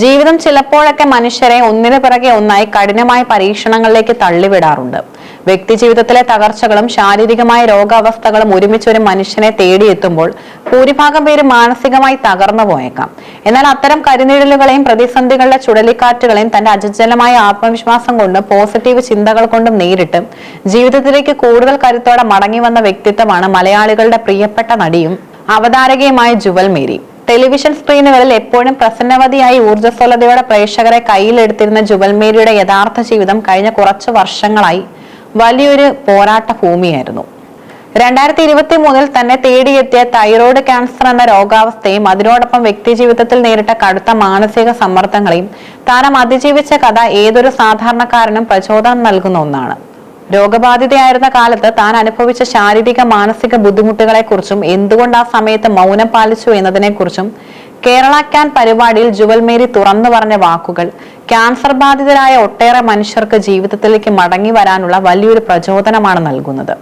ജീവിതം ചിലപ്പോഴൊക്കെ മനുഷ്യരെ ഒന്നിനു പിറകെ ഒന്നായി കഠിനമായ പരീക്ഷണങ്ങളിലേക്ക് തള്ളിവിടാറുണ്ട്. വ്യക്തി ജീവിതത്തിലെ തകർച്ചകളും ശാരീരികമായ രോഗാവസ്ഥകളും ഒരുമിച്ച് ഒരു മനുഷ്യനെ തേടിയെത്തുമ്പോൾ ഭൂരിഭാഗം പേര് മാനസികമായി തകർന്നു പോയേക്കാം. എന്നാൽ അത്തരം കരിനിഴലുകളെയും പ്രതിസന്ധികളുടെ ചുഴലിക്കാറ്റുകളെയും തന്റെ അചഞ്ചലമായ ആത്മവിശ്വാസം കൊണ്ടും പോസിറ്റീവ് ചിന്തകൾ കൊണ്ടും നേരിട്ട് ജീവിതത്തിലേക്ക് കൂടുതൽ കരുത്തോടെ മടങ്ങി വന്ന വ്യക്തിത്വമാണ് മലയാളികളുടെ പ്രിയപ്പെട്ട നടിയും അവതാരകയുമായ ജുവൽ മേരി. ടെലിവിഷൻ സ്ക്രീനുകളിൽ എപ്പോഴും പ്രസന്നവതിയായി ഊർജ്ജസ്വലതയോടെ പ്രേക്ഷകരെ കയ്യിലെടുത്തിരുന്ന ജുവൽ മേരിയുടെ യഥാർത്ഥ ജീവിതം കഴിഞ്ഞ കുറച്ചു വർഷങ്ങളായി വലിയൊരു പോരാട്ട ഭൂമിയായിരുന്നു. 2023 തന്നെ തേടിയെത്തിയ തൈറോയ്ഡ് ക്യാൻസർ എന്ന രോഗാവസ്ഥയും അതിനോടൊപ്പം വ്യക്തിജീവിതത്തിൽ നേരിട്ട കടുത്ത മാനസിക സമ്മർദ്ദങ്ങളെയും താരം അതിജീവിച്ച കഥ ഏതൊരു സാധാരണക്കാരനും പ്രചോദനം നൽകുന്ന ഒന്നാണ്. രോഗബാധിതയായിരുന്ന കാലത്ത് താൻ അനുഭവിച്ച ശാരീരിക മാനസിക ബുദ്ധിമുട്ടുകളെക്കുറിച്ചും എന്തുകൊണ്ട് ആ സമയത്ത് മൗനം പാലിച്ചു എന്നതിനെക്കുറിച്ചും കേരള ക്യാൻ പരിപാടിയിൽ ജുവൽ മേരി തുറന്നു പറഞ്ഞ വാക്കുകൾ ക്യാൻസർ ബാധിതരായ ഒട്ടേറെ മനുഷ്യർക്ക് ജീവിതത്തിലേക്ക് മടങ്ങി വരാനുള്ള വലിയൊരു പ്രചോദനമാണ് നൽകുന്നത്.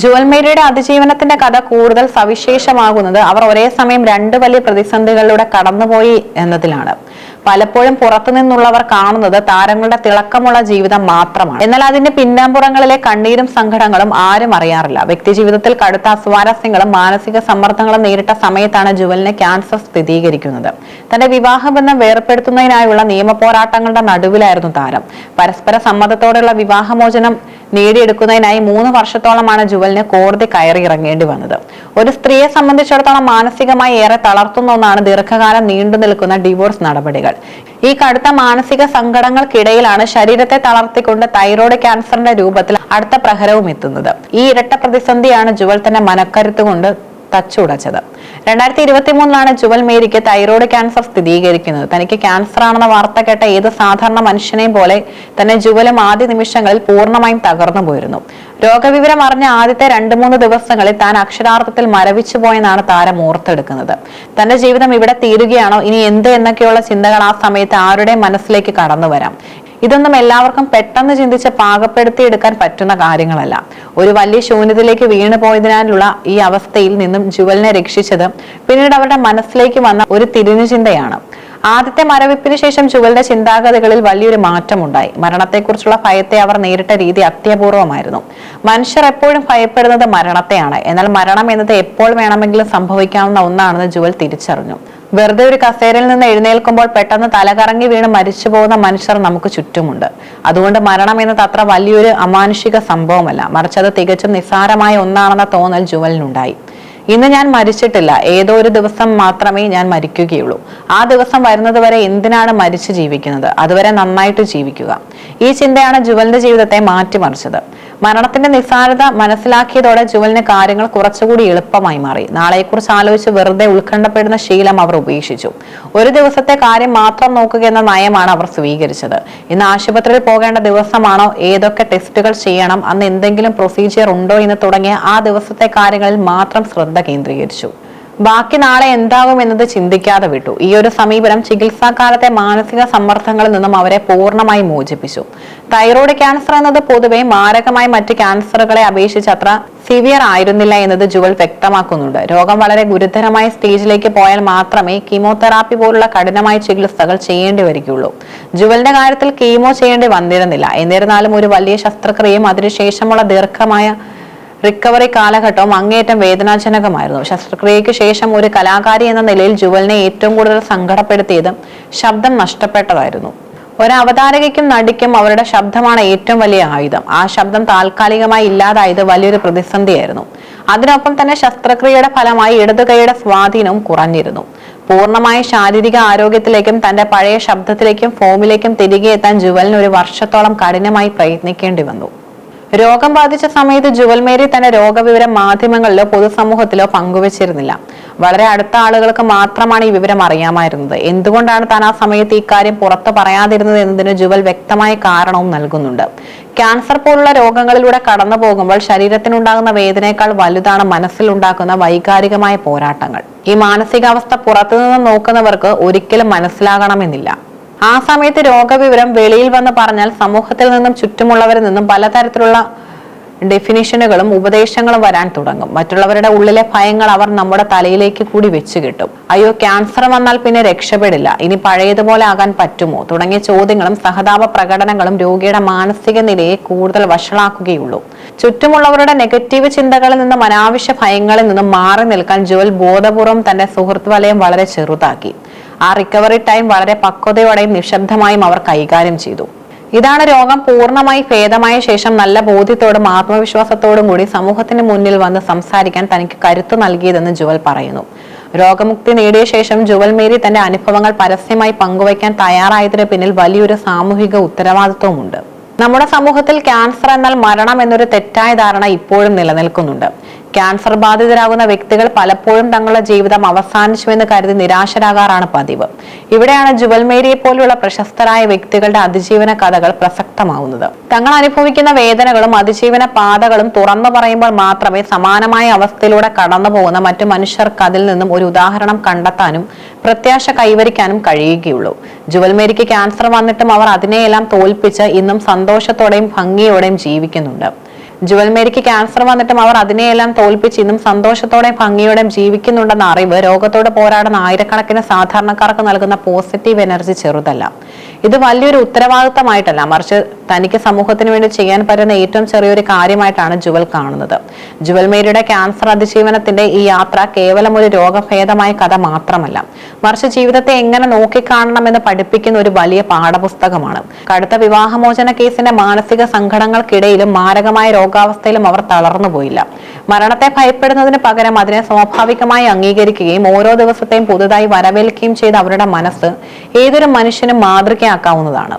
ജുവൽ മേരിയുടെ അതിജീവനത്തിന്റെ കഥ കൂടുതൽ സവിശേഷമാകുന്നത് അവർ ഒരേ സമയം രണ്ട് വലിയ പ്രതിസന്ധികളിലൂടെ കടന്നുപോയി എന്നതിലാണ്. പലപ്പോഴും പുറത്തു നിന്നുള്ളവർ കാണുന്നത് താരങ്ങളുടെ തിളക്കമുള്ള ജീവിതം മാത്രമാണ്. എന്നാൽ അതിന്റെ പിന്നാമ്പുറങ്ങളിലെ കണ്ണീരും സങ്കടങ്ങളും ആരും അറിയാറില്ല. വ്യക്തി ജീവിതത്തിൽ കടുത്ത അസ്വാരസ്യങ്ങളും മാനസിക സമ്മർദ്ദങ്ങളും നേരിട്ട സമയത്താണ് ജുവലിന് ക്യാൻസർ സ്ഥിരീകരിക്കുന്നത്. തന്റെ വിവാഹബന്ധം വേർപ്പെടുത്തുന്നതിനായുള്ള നിയമ പോരാട്ടങ്ങളുടെ നടുവിലായിരുന്നു താരം. പരസ്പര സമ്മതത്തോടെയുള്ള വിവാഹമോചനം നേടിയെടുക്കുന്നതിനായി 3 വർഷത്തോളമാണ് ജുവലിന് കോടതി കയറി ഇറങ്ങേണ്ടി വന്നത്. ഒരു സ്ത്രീയെ സംബന്ധിച്ചിടത്തോളം മാനസികമായി ഏറെ തളർത്തുന്ന ഒന്നാണ് ദീർഘകാലം നീണ്ടു നിൽക്കുന്ന ഡിവോഴ്സ് നടപടികൾ. ഈ കടുത്ത മാനസിക സങ്കടങ്ങൾക്കിടയിലാണ് ശരീരത്തെ തളർത്തിക്കൊണ്ട് തൈറോയ്ഡ് ക്യാൻസറിന്റെ രൂപത്തിൽ അടുത്ത പ്രഹരവും എത്തുന്നത്. ഈ ഇരട്ട പ്രതിസന്ധിയാണ് ജുവൽ തന്നെ മനക്കരുത്തുകൊണ്ട് തച്ചുടച്ചത്. 2023 ജുവൽ മേരിക്ക് തൈറോയ്ഡ് ക്യാൻസർ സ്ഥിരീകരിക്കുന്നത്. തനിക്ക് ക്യാൻസർ ആണെന്ന വാർത്ത കേട്ട ഏത് സാധാരണ മനുഷ്യനെയും പോലെ തന്നെ ജുവലും ആദ്യ നിമിഷങ്ങളിൽ പൂർണ്ണമായും തകർന്നു പോയിരുന്നു. രോഗവിവരം അറിഞ്ഞ ആദ്യത്തെ 2-3 ദിവസങ്ങളിൽ താൻ അക്ഷരാർത്ഥത്തിൽ മരവിച്ചു പോയെന്നാണ് താരം ഓർത്തെടുക്കുന്നത്. തന്റെ ജീവിതം ഇവിടെ തീരുകയാണോ, ഇനി എന്ത് എന്നൊക്കെയുള്ള ചിന്തകൾ ആ സമയത്ത് ആരുടെ മനസ്സിലേക്ക് കടന്നു വരാം. ഇതൊന്നും എല്ലാവർക്കും പെട്ടെന്ന് ചിന്തിച്ച് പാകപ്പെടുത്തിയെടുക്കാൻ പറ്റുന്ന കാര്യങ്ങളല്ല. ഒരു വലിയ ശൂന്യതയിലേക്ക് വീണു പോയതിനാലുള്ള ഈ അവസ്ഥയിൽ നിന്നും ജുവലിനെ രക്ഷിച്ചത് പിന്നീട് അവരുടെ മനസ്സിലേക്ക് വന്ന ഒരു തിരിഞ്ഞു ചിന്തയാണ്. ആദ്യത്തെ മരവിപ്പിന് ശേഷം ജുവലിന്റെ ചിന്താഗതികളിൽ വലിയൊരു മാറ്റമുണ്ടായി. മരണത്തെക്കുറിച്ചുള്ള ഭയത്തെ അവർ നേരിട്ട രീതി അത്യപൂർവമായിരുന്നു. മനുഷ്യർ എപ്പോഴും ഭയപ്പെടുന്നത് മരണത്തെയാണ്. എന്നാൽ മരണം എന്നത് എപ്പോൾ വേണമെങ്കിലും സംഭവിക്കാവുന്ന ഒന്നാണെന്ന് ജുവൽ തിരിച്ചറിഞ്ഞു. വെറുതെ ഒരു കസേരയിൽ നിന്ന് എഴുന്നേൽക്കുമ്പോൾ പെട്ടെന്ന് തലകറങ്ങി വീണ് മരിച്ചു പോകുന്ന മനുഷ്യർ നമുക്ക് ചുറ്റുമുണ്ട്. അതുകൊണ്ട് മരണം എന്നത് അത്ര വലിയൊരു അമാനുഷിക സംഭവമല്ല, മറിച്ച് അത് തികച്ചും നിസ്സാരമായ ഒന്നാണെന്ന തോന്നൽ ജുവലിനുണ്ടായി. ഇന്ന് ഞാൻ മരിച്ചിട്ടില്ല, ഏതോ ഒരു ദിവസം മാത്രമേ ഞാൻ മരിക്കുകയുള്ളൂ. ആ ദിവസം വരുന്നത് വരെ എന്തിനാണ് മരിച്ചു ജീവിക്കുന്നത്, അതുവരെ നന്നായിട്ട് ജീവിക്കുക. ഈ ചിന്തയാണ് ജുവലിന്റെ ജീവിതത്തെ മാറ്റിമറിച്ചത്. മരണത്തിന്റെ നിസ്സാരത മനസ്സിലാക്കിയതോടെ ജുവലിന് കാര്യങ്ങൾ കുറച്ചുകൂടി എളുപ്പമായി മാറി. നാളെക്കുറിച്ച് ആലോചിച്ച് വെറുതെ ഉത്കണ്ഠപ്പെടുന്ന ശീലം അവർ ഉപേക്ഷിച്ചു. ഒരു ദിവസത്തെ കാര്യം മാത്രം നോക്കുക എന്ന നയമാണ് അവർ സ്വീകരിച്ചത്. ഇന്ന് ആശുപത്രിയിൽ പോകേണ്ട ദിവസമാണോ, ഏതൊക്കെ ടെസ്റ്റുകൾ ചെയ്യണം, അന്ന് എന്തെങ്കിലും പ്രൊസീജിയർ ഉണ്ടോ എന്ന് തുടങ്ങിയ ആ ദിവസത്തെ കാര്യങ്ങളിൽ മാത്രം ശ്രദ്ധ കേന്ദ്രീകരിച്ചു. ബാക്കി നാളെ എന്താകും എന്നത് ചിന്തിക്കാതെ വിട്ടു. ഈ ഒരു സമീപനം ചികിത്സാകാലത്തെ മാനസിക സമ്മർദ്ദങ്ങളിൽ നിന്നും അവരെ പൂർണ്ണമായി മോചിപ്പിച്ചു. തൈറോയ്ഡ് ക്യാൻസർ എന്നത് പൊതുവെ മാരകമായി മറ്റ് ക്യാൻസറുകളെ അപേക്ഷിച്ച് അത്ര സിവിയർ ആയിരുന്നില്ല എന്നത് ജുവൽ വ്യക്തമാക്കുന്നുണ്ട്. രോഗം വളരെ ഗുരുതരമായ സ്റ്റേജിലേക്ക് പോയാൽ മാത്രമേ കീമോതെറാപ്പി പോലുള്ള കഠിനമായ ചികിത്സകൾ ചെയ്യേണ്ടി വരികയുള്ളൂ. ജുവലിന്റെ കാര്യത്തിൽ കീമോ ചെയ്യേണ്ടി വന്നിരുന്നില്ല. എന്നിരുന്നാലും ഒരു വലിയ ശസ്ത്രക്രിയയും അതിനുശേഷമുള്ള ദീർഘമായ റിക്കവറി കാലഘട്ടവും അങ്ങേയറ്റം വേദനാജനകമായിരുന്നു. ശസ്ത്രക്രിയയ്ക്ക് ശേഷം ഒരു കലാകാരി എന്ന നിലയിൽ ജുവലിനെ ഏറ്റവും കൂടുതൽ സങ്കടപ്പെടുത്തിയത് ശബ്ദം നഷ്ടപ്പെട്ടതായിരുന്നു. ഒരു അവതാരകയ്ക്കും നടിക്കും അവരുടെ ശബ്ദമാണ് ഏറ്റവും വലിയ ആയുധം. ആ ശബ്ദം താൽക്കാലികമായി ഇല്ലാതായത് വലിയൊരു പ്രതിസന്ധിയായിരുന്നു. അതിനൊപ്പം തന്നെ ശസ്ത്രക്രിയയുടെ ഫലമായി ഇടതു കൈയുടെ സ്വാധീനവും കുറഞ്ഞിരുന്നു. പൂർണ്ണമായ ശാരീരിക ആരോഗ്യത്തിലേക്കും തന്റെ പഴയ ശബ്ദത്തിലേക്കും ഫോമിലേക്കും തിരികെ എത്താൻ ജുവലിന് 1 വർഷത്തോളം കഠിനമായി പ്രയത്നിക്കേണ്ടി വന്നു. രോഗം ബാധിച്ച സമയത്ത് ജുവൽ മേരി തന്റെ രോഗവിവരം മാധ്യമങ്ങളിലോ പൊതുസമൂഹത്തിലോ പങ്കുവച്ചിരുന്നില്ല. വളരെ അടുത്ത ആളുകൾക്ക് മാത്രമാണ് ഈ വിവരം അറിയാമായിരുന്നത്. എന്തുകൊണ്ടാണ് താൻ ആ സമയത്ത് ഇക്കാര്യം പുറത്തു പറയാതിരുന്നത് എന്നതിന് ജുവൽ വ്യക്തമായ കാരണവും നൽകുന്നുണ്ട്. ക്യാൻസർ പോലുള്ള രോഗങ്ങളിലൂടെ കടന്നു പോകുമ്പോൾ ശരീരത്തിനുണ്ടാകുന്ന വേദനയേക്കാൾ വലുതാണ് മനസ്സിലുണ്ടാക്കുന്ന വൈകാരികമായ പോരാട്ടങ്ങൾ. ഈ മാനസികാവസ്ഥ പുറത്തുനിന്ന് നോക്കുന്നവർക്ക് ഒരിക്കലും മനസ്സിലാകണമെന്നില്ല. ആ സമയത്ത് രോഗവിവരം വെളിയിൽ വന്ന് പറഞ്ഞാൽ സമൂഹത്തിൽ നിന്നും ചുറ്റുമുള്ളവരിൽ നിന്നും പലതരത്തിലുള്ള ഡെഫിനിഷനുകളും ഉപദേശങ്ങളും വരാൻ തുടങ്ങും. മറ്റുള്ളവരുടെ ഉള്ളിലെ ഭയങ്ങൾ അവർ നമ്മുടെ തലയിലേക്ക് കൂടി വെച്ച് കിട്ടും. അയ്യോ, ക്യാൻസർ വന്നാൽ പിന്നെ രക്ഷപ്പെടില്ല, ഇനി പഴയതുപോലെ ആകാൻ പറ്റുമോ തുടങ്ങിയ ചോദ്യങ്ങളും സഹതാപ പ്രകടനങ്ങളും രോഗിയുടെ മാനസിക നിലയെ കൂടുതൽ വഷളാക്കുകയുള്ളൂ. ചുറ്റുമുള്ളവരുടെ നെഗറ്റീവ് ചിന്തകളിൽ നിന്നും അനാവശ്യ ഭയങ്ങളിൽ നിന്നും മാറി നിൽക്കാൻ ജുവൽ ബോധപൂർവം തന്റെ സുഹൃത്ത് വലയം വളരെ ചെറുതാക്കി. ആ റിക്കവറി ടൈം വളരെ പക്വതയോടെയും നിശബ്ദമായും അവർ കൈകാര്യം ചെയ്തു. ഇതാണ് രോഗം പൂർണ്ണമായി ഭേദമായ ശേഷം നല്ല ബോധ്യത്തോടും ആത്മവിശ്വാസത്തോടും കൂടി സമൂഹത്തിന് മുന്നിൽ വന്ന് സംസാരിക്കാൻ തനിക്ക് കരുത്തു നൽകിയതെന്ന് ജുവൽ പറയുന്നു. രോഗമുക്തി നേടിയ ശേഷം ജുവൽ മേരി തന്റെ അനുഭവങ്ങൾ പരസ്യമായി പങ്കുവയ്ക്കാൻ തയ്യാറായതിന് പിന്നിൽ വലിയൊരു സാമൂഹിക ഉത്തരവാദിത്വമുണ്ട്. നമ്മുടെ സമൂഹത്തിൽ ക്യാൻസർ എന്നാൽ മരണം എന്നൊരു തെറ്റായ ധാരണ ഇപ്പോഴും നിലനിൽക്കുന്നുണ്ട്. ക്യാൻസർ ബാധിതരാകുന്ന വ്യക്തികൾ പലപ്പോഴും തങ്ങളുടെ ജീവിതം അവസാനിച്ചുവെന്ന് കരുതി നിരാശരാകാറാണ് പതിവ്. ഇവിടെയാണ് ജുവൽ മേരിയെ പോലെയുള്ള പ്രശസ്തരായ വ്യക്തികളുടെ അതിജീവന കഥകൾ പ്രസക്തമാവുന്നത്. തങ്ങൾ അനുഭവിക്കുന്ന വേദനകളും അതിജീവന പാതകളും തുറന്നു പറയുമ്പോൾ മാത്രമേ സമാനമായ അവസ്ഥയിലൂടെ കടന്നു പോകുന്ന മറ്റു മനുഷ്യർക്ക് അതിൽ നിന്നും ഒരു ഉദാഹരണം കണ്ടെത്താനും പ്രത്യാശ കൈവരിക്കാനും കഴിയുകയുള്ളൂ. ജുവൽ മേരിക്ക് ക്യാൻസർ വന്നിട്ടും അവർ അതിനെയെല്ലാം തോൽപ്പിച്ച് ഇന്നും സന്തോഷത്തോടെയും ഭംഗിയോടെയും ജീവിക്കുന്നുണ്ട്. ജുവൽ മേരിക്ക് ക്യാൻസർ വന്നിട്ടും അവർ അതിനെയെല്ലാം തോൽപ്പിച്ച് ഇന്നും സന്തോഷത്തോടെയും ഭംഗിയോടെയും ജീവിക്കുന്നുണ്ടെന്ന അറിവ് രോഗത്തോട് പോരാടുന്ന ആയിരക്കണക്കിന് സാധാരണക്കാർക്ക് നൽകുന്ന പോസിറ്റീവ് എനർജി ചെറുതല്ല. ഇത് വലിയൊരു ഉത്തരവാദിത്തമായിട്ടല്ല, മറിച്ച് തനിക്ക് സമൂഹത്തിന് വേണ്ടി ചെയ്യാൻ പറ്റുന്ന ഏറ്റവും ചെറിയൊരു കാര്യമായിട്ടാണ് ജുവൽ കാണുന്നത്. ജുവൽ മേരിയുടെ ക്യാൻസർ അതിജീവനത്തിന്റെ ഈ യാത്ര കേവലം ഒരു രോഗഭേദമായ കഥ മാത്രമല്ല, മറിച്ച് ജീവിതത്തെ എങ്ങനെ നോക്കിക്കാണണമെന്ന് പഠിപ്പിക്കുന്ന ഒരു വലിയ പാഠപുസ്തകമാണ്. കടുത്ത വിവാഹമോചന കേസിന്റെ മാനസിക സങ്കടങ്ങൾക്കിടയിലും മാരകമായ രോഗാവസ്ഥയിലും അവർ തളർന്നുപോയില്ല. മരണത്തെ ഭയപ്പെടുന്നതിന് പകരം അതിനെ സ്വാഭാവികമായി അംഗീകരിക്കുകയും ഓരോ ദിവസത്തെയും പുതുതായി വരവേൽക്കുകയും ചെയ്ത അവരുടെ മനസ്സ് ഏതൊരു മനുഷ്യനും മാതൃകയാക്കാവുന്നതാണ്.